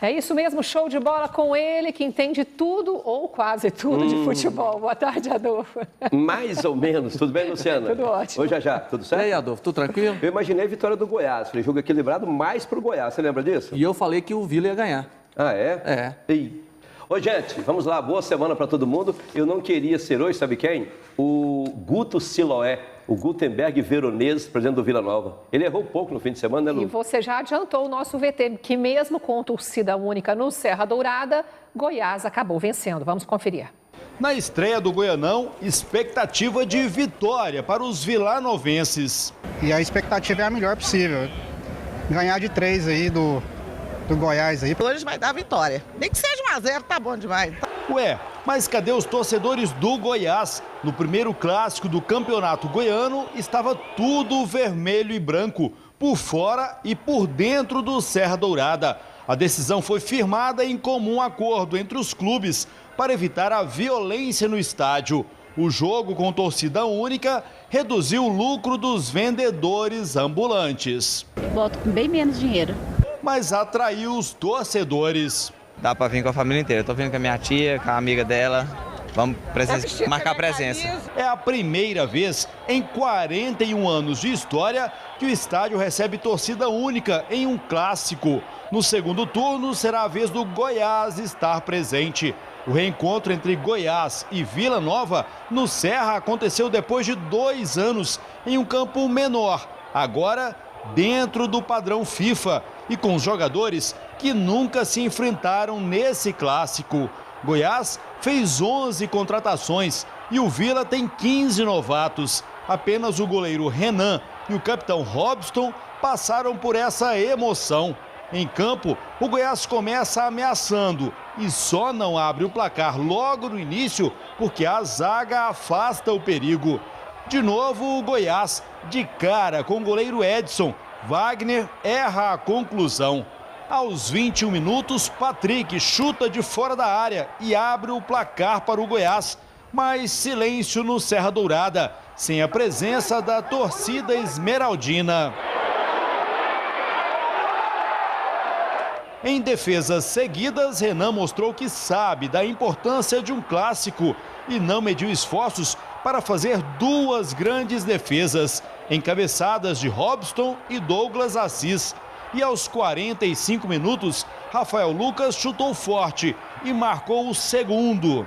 É isso mesmo, show de bola com ele, que entende tudo ou quase tudo de futebol. Boa tarde, Adolfo. Mais ou menos. Tudo bem, Luciana? Tudo ótimo. Oi, já. Tudo certo? E aí, Adolfo, tudo tranquilo? Eu imaginei a vitória do Goiás. Falei, jogo equilibrado mais pro Goiás. Você lembra disso? E eu falei que o Vila ia ganhar. Ah, é? É. Ei. Ô, gente, vamos lá. Boa semana para todo mundo. Eu não queria ser hoje, sabe quem? O Guto Siloé, o Gutenberg Veronese, presidente do Vila Nova. Ele errou pouco no fim de semana, né, Lu? E você já adiantou o nosso VT, que mesmo com torcida única no Serra Dourada, Goiás acabou vencendo. Vamos conferir. Na estreia do Goianão, expectativa de vitória para os vilanovenses. E a expectativa é a melhor possível. Ganhar de 3 aí do Goiás aí. Hoje vai dar vitória. Nem que seja 1-0, tá bom demais. Ué, mas cadê os torcedores do Goiás? No primeiro clássico do campeonato goiano, estava tudo vermelho e branco, por fora e por dentro do Serra Dourada. A decisão foi firmada em comum acordo entre os clubes para evitar a violência no estádio. O jogo com torcida única reduziu o lucro dos vendedores ambulantes. Boto com bem menos dinheiro. Mas atraiu os torcedores. Dá pra vir com a família inteira. Tô vindo com a minha tia, com a amiga dela. Vamos marcar presença. É a primeira vez em 41 anos de história que o estádio recebe torcida única em um clássico. No segundo turno, será a vez do Goiás estar presente. O reencontro entre Goiás e Vila Nova no Serra aconteceu depois de 2 anos em um campo menor. Agora, dentro do padrão FIFA e com os jogadores que nunca se enfrentaram nesse clássico. Goiás fez 11 contratações e o Vila tem 15 novatos. Apenas o goleiro Renan e o capitão Robson passaram por essa emoção. Em campo, o Goiás começa ameaçando e só não abre o placar logo no início porque a zaga afasta o perigo. De novo o Goiás, de cara com o goleiro Edson. Wagner erra a conclusão. Aos 21 minutos, Patrick chuta de fora da área e abre o placar para o Goiás. Mas silêncio no Serra Dourada, sem a presença da torcida esmeraldina. Em defesas seguidas, Renan mostrou que sabe da importância de um clássico e não mediu esforços para fazer 2 grandes defesas, encabeçadas de Robson e Douglas Assis. E aos 45 minutos, Rafael Lucas chutou forte e marcou o segundo.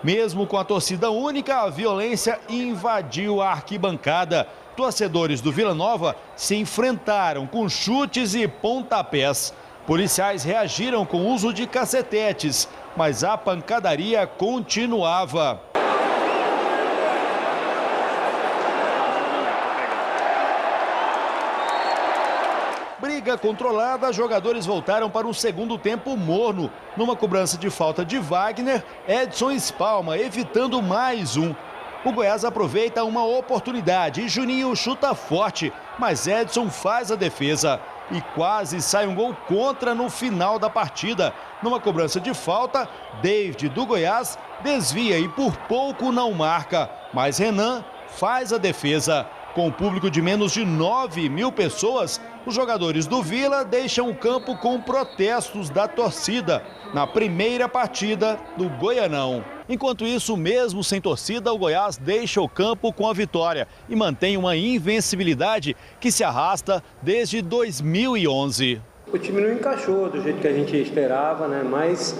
Mesmo com a torcida única, a violência invadiu a arquibancada. Torcedores do Vila Nova se enfrentaram com chutes e pontapés. Policiais reagiram com uso de cacetetes, mas a pancadaria continuava. Briga controlada, jogadores voltaram para um segundo tempo morno. Numa cobrança de falta de Wagner, Edson espalma, evitando mais um. O Goiás aproveita uma oportunidade e Juninho chuta forte, mas Edson faz a defesa. E quase sai um gol contra no final da partida. Numa cobrança de falta, David do Goiás desvia e por pouco não marca. Mas Renan faz a defesa. Com um público de menos de 9.000 pessoas, os jogadores do Vila deixam o campo com protestos da torcida na primeira partida do Goianão. Enquanto isso, mesmo sem torcida, o Goiás deixa o campo com a vitória e mantém uma invencibilidade que se arrasta desde 2011. O time não encaixou do jeito que a gente esperava, né? Mas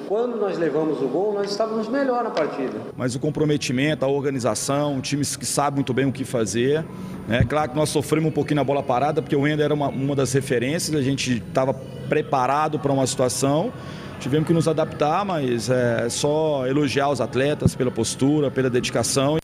quando nós levamos o gol, nós estávamos melhor na partida. Mas o comprometimento, a organização, times que sabem muito bem o que fazer. É claro que nós sofremos um pouquinho na bola parada, porque o Wender era uma das referências, a gente estava preparado para uma situação. Tivemos que nos adaptar, mas é só elogiar os atletas pela postura, pela dedicação.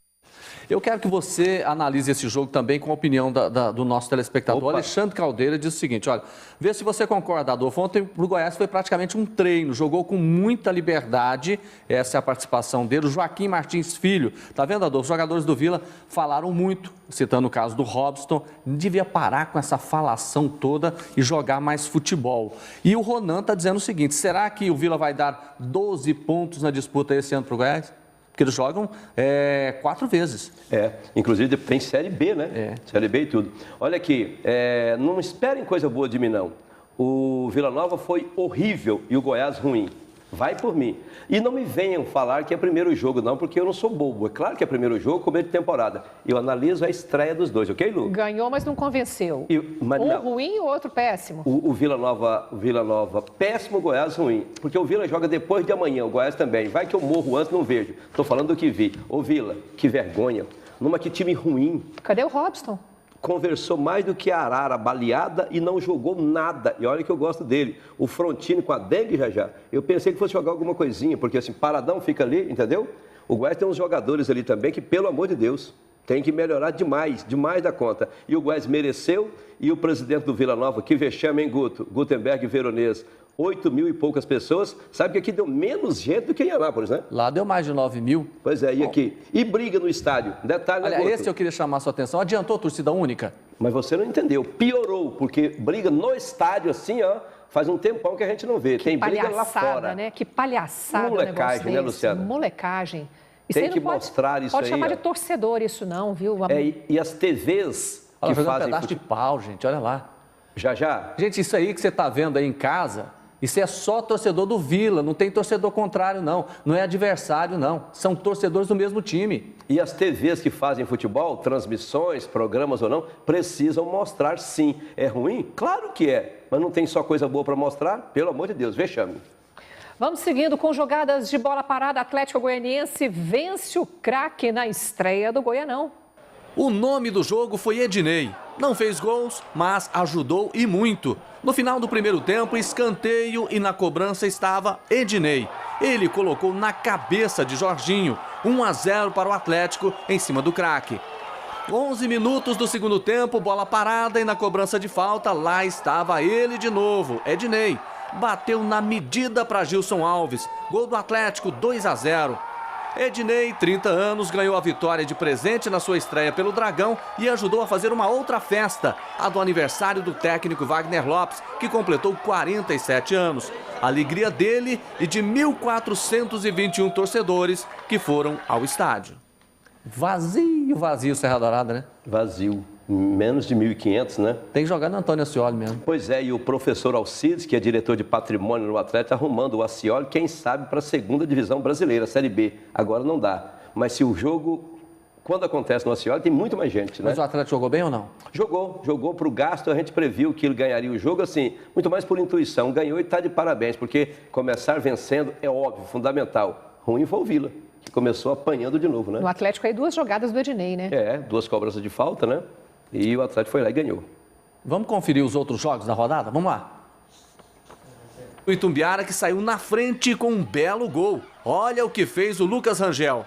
Eu quero que você analise esse jogo também com a opinião do nosso telespectador. Opa. Alexandre Caldeira diz o seguinte, olha, vê se você concorda, Adolfo. Ontem o Goiás foi praticamente um treino, jogou com muita liberdade, essa é a participação dele. O Joaquim Martins Filho, tá vendo, Adolfo? Os jogadores do Vila falaram muito, citando o caso do Robson, devia parar com essa falação toda e jogar mais futebol. E o Ronan tá dizendo o seguinte, será que o Vila vai dar 12 pontos na disputa esse ano para o Goiás? Porque eles jogam 4 vezes. Inclusive tem Série B, né? Série B e tudo. Olha aqui, não esperem coisa boa de mim, não. O Vila Nova foi horrível e o Goiás ruim. Vai por mim. E não me venham falar que é primeiro jogo, não, porque eu não sou bobo. É claro que é primeiro jogo, começo de temporada. Eu analiso a estreia dos dois, ok, Lu? Ganhou, mas não convenceu. Mas um não. ruim e o outro péssimo. O Vila Nova, péssimo, o Goiás ruim. Porque o Vila joga depois de amanhã, o Goiás também. Vai que eu morro antes, não vejo. Estou falando do que vi. Ô Vila, que vergonha. Que time ruim. Cadê o Robson? Conversou mais do que a arara baleada e não jogou nada. E olha que eu gosto dele. O Frontini com a dengue já. Eu pensei que fosse jogar alguma coisinha, porque assim, paradão fica ali, entendeu? O Goiás tem uns jogadores ali também que, pelo amor de Deus, tem que melhorar demais da conta. E o Goiás mereceu, e o presidente do Vila Nova, que vexame, hein, Guto? Gutenberg Veronese. 8 mil e poucas pessoas. Sabe que aqui deu menos gente do que em Anápolis, né? Lá deu mais de 9 mil. Pois é, e aqui? E briga no estádio. Detalhe, olha, né, Guto? esse eu queria chamar a sua atenção. Adiantou a torcida única? Mas você não entendeu. Piorou, porque briga no estádio assim, ó, faz um tempão que a gente não vê. Tem briga lá fora. Né? Que palhaçada. Molecagem, né, Luciana? Molecagem. Isso tem que mostrar isso aí. Pode chamar de torcedor isso não, viu? E as TVs que fazem... um pedaço de pau, gente, olha lá. Já. Gente, isso aí que você está vendo aí em casa... Isso é só torcedor do Vila, não tem torcedor contrário, não. Não é adversário, não. São torcedores do mesmo time. E as TVs que fazem futebol, transmissões, programas ou não, precisam mostrar sim. É ruim? Claro que é. Mas não tem só coisa boa para mostrar? Pelo amor de Deus, vexame. Vamos seguindo com jogadas de bola parada. Atlético Goianiense vence o craque na estreia do Goianão. O nome do jogo foi Ednei. Não fez gols, mas ajudou e muito. No final do primeiro tempo, escanteio e na cobrança estava Ednei. Ele colocou na cabeça de Jorginho, 1-0 para o Atlético em cima do craque. 11 minutos do segundo tempo, bola parada e na cobrança de falta, lá estava ele de novo, Ednei. Bateu na medida para Gilson Alves, gol do Atlético, 2-0. Ednei, 30 anos, ganhou a vitória de presente na sua estreia pelo Dragão e ajudou a fazer uma outra festa, a do aniversário do técnico Wagner Lopes, que completou 47 anos. A alegria dele e de 1.421 torcedores que foram ao estádio. Vazio, Serra Dourada, né? Vazio. Menos de 1.500, né? Tem que jogar no Antônio Ascioli mesmo. Pois é, e o professor Alcides, que é diretor de patrimônio no Atlético, arrumando o Ascioli, quem sabe, para a segunda divisão brasileira, Série B. Agora não dá. Mas se o jogo, quando acontece no Ascioli, tem muito mais gente, né? Mas o Atlético jogou bem ou não? Jogou para o gasto, a gente previu que ele ganharia o jogo, assim, muito mais por intuição. Ganhou e está de parabéns, porque começar vencendo é óbvio, fundamental. Ruim foi o Vila, que começou apanhando de novo, né? No Atlético aí 2 jogadas do Ednei, né? 2 cobranças de falta, né? E o Atlético foi lá e ganhou. Vamos conferir os outros jogos da rodada? Vamos lá. O Itumbiara que saiu na frente com um belo gol. Olha o que fez o Lucas Rangel.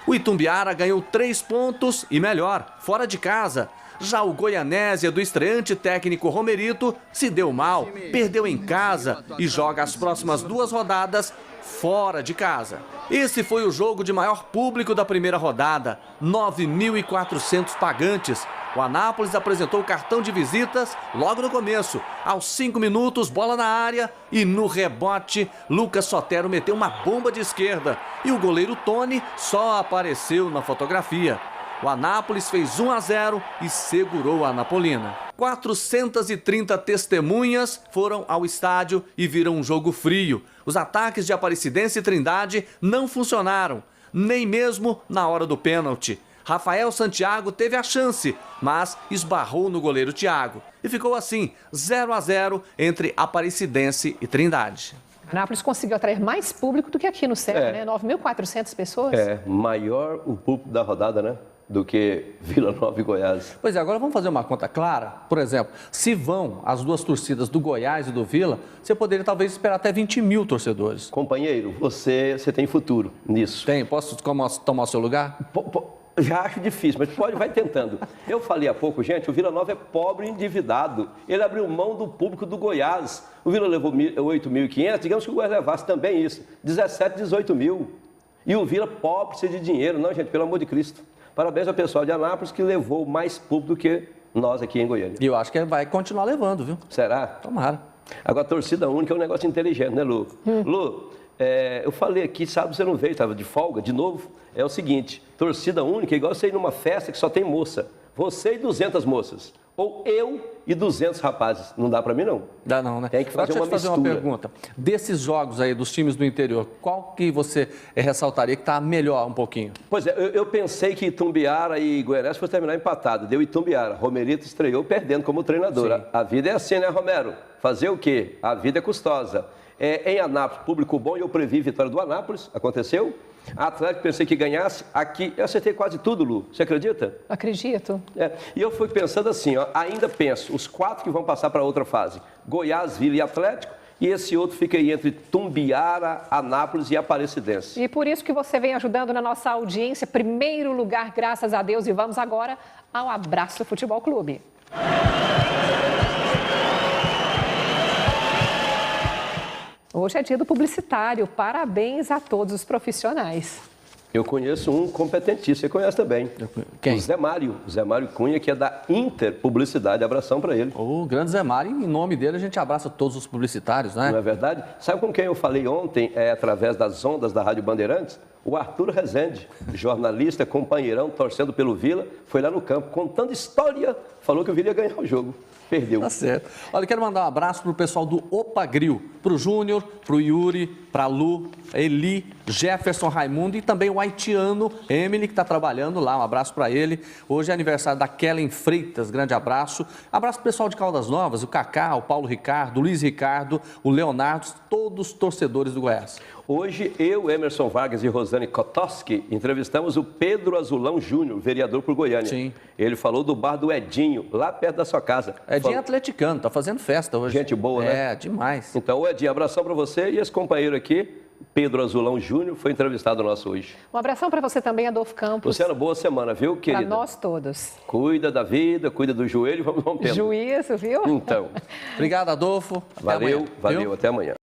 O Itumbiara ganhou 3 pontos e melhor, fora de casa. Já o Goianésia do estreante técnico Romerito se deu mal, perdeu em casa e joga as próximas 2 rodadas fora de casa. Esse foi o jogo de maior público da primeira rodada, 9.400 pagantes. O Anápolis apresentou o cartão de visitas logo no começo. Aos 5 minutos, bola na área e no rebote, Lucas Sotero meteu uma bomba de esquerda. E o goleiro Tony só apareceu na fotografia. O Anápolis fez 1-0 e segurou a Anapolina. 430 testemunhas foram ao estádio e viram um jogo frio. Os ataques de Aparecidense e Trindade não funcionaram, nem mesmo na hora do pênalti. Rafael Santiago teve a chance, mas esbarrou no goleiro Thiago. E ficou assim, 0-0 entre Aparecidense e Trindade. Anápolis conseguiu atrair mais público do que aqui no Serra, né? 9.400 pessoas. Maior o público da rodada, né? Do que Vila Nova e Goiás. Pois é, agora vamos fazer uma conta clara. Por exemplo, se vão as 2 torcidas do Goiás e do Vila, você poderia talvez esperar até 20 mil torcedores. Companheiro, você tem futuro nisso. Tem? Posso tomar o seu lugar? Já acho difícil, mas vai tentando. Eu falei há pouco, gente, o Vila Nova é pobre e endividado. Ele abriu mão do público do Goiás. O Vila levou 8.500, digamos que o Goiás levasse também isso. 17, 18 mil. E o Vila pobre, precisa de dinheiro. Não, gente, pelo amor de Cristo. Parabéns ao pessoal de Anápolis que levou mais público do que nós aqui em Goiânia. E eu acho que vai continuar levando, viu? Será? Tomara. Agora, a torcida única é um negócio inteligente, né, Lu? Lu, eu falei aqui, sabe, você não veio, estava de folga, de novo. É o seguinte, torcida única é igual você ir numa festa que só tem moça. Você e 200 moças. Ou eu e 200 rapazes. Não dá para mim, não. Dá não, né? Tem que fazer Deixa eu uma te fazer uma mistura. pergunta. Desses jogos aí, dos times do interior, qual que você ressaltaria que está melhor um pouquinho? Pois é, eu pensei que Itumbiara e Goiás fosse terminar empatado. Deu Itumbiara. Romerito estreou perdendo como treinador. Sim. A vida é assim, né, Romero? Fazer o quê? A vida é custosa. Em Anápolis, público bom, e eu previ vitória do Anápolis. Aconteceu? Atlético, pensei que ganhasse. Aqui, eu acertei quase tudo, Lu. Você acredita? Acredito. E eu fui pensando assim, ó, ainda penso, os 4 que vão passar para outra fase. Goiás, Vila e Atlético. E esse outro fica aí entre Tumbiara, Anápolis e Aparecidense. E por isso que você vem ajudando na nossa audiência. Primeiro lugar, graças a Deus. E vamos agora ao Abraço Futebol Clube. Hoje é dia do publicitário. Parabéns a todos os profissionais. Eu conheço um competentíssimo, você conhece também. Quem? O Zé Mário Cunha, que é da Inter Publicidade. Abração para ele. O grande Zé Mário, em nome dele, a gente abraça todos os publicitários, né? Não é verdade? Sabe com quem eu falei ontem, através das ondas da Rádio Bandeirantes? O Arthur Rezende, jornalista, companheirão, torcendo pelo Vila, foi lá no campo, contando história, falou que o Vila ia ganhar o jogo. Perdeu. Tá certo. Olha, eu quero mandar um abraço pro pessoal do Opa Grill, pro Júnior, pro Yuri, pra Lu, Eli, Jefferson Raimundo e também o haitiano Emily, que está trabalhando lá. Um abraço para ele. Hoje é aniversário da Kellen Freitas, grande abraço. Abraço pro pessoal de Caldas Novas, o Cacá, o Paulo Ricardo, o Luiz Ricardo, o Leonardo, todos torcedores do Goiás. Hoje, eu, Emerson Vargas e Rosane Kotoski entrevistamos o Pedro Azulão Júnior, vereador por Goiânia. Sim. Ele falou do bar do Edinho, lá perto da sua casa. Edinho atleticano, tá fazendo festa hoje. Gente boa, né? É, demais. Então, Edinho, abração para você e esse companheiro aqui, Pedro Azulão Júnior, foi entrevistado nosso hoje. Um abração para você também, Adolfo Campos. Luciano, boa semana, viu, querida? Para nós todos. Cuida da vida, cuida do joelho, vamos rompendo. Juízo, viu? Então. Obrigado, Adolfo. Valeu, até amanhã.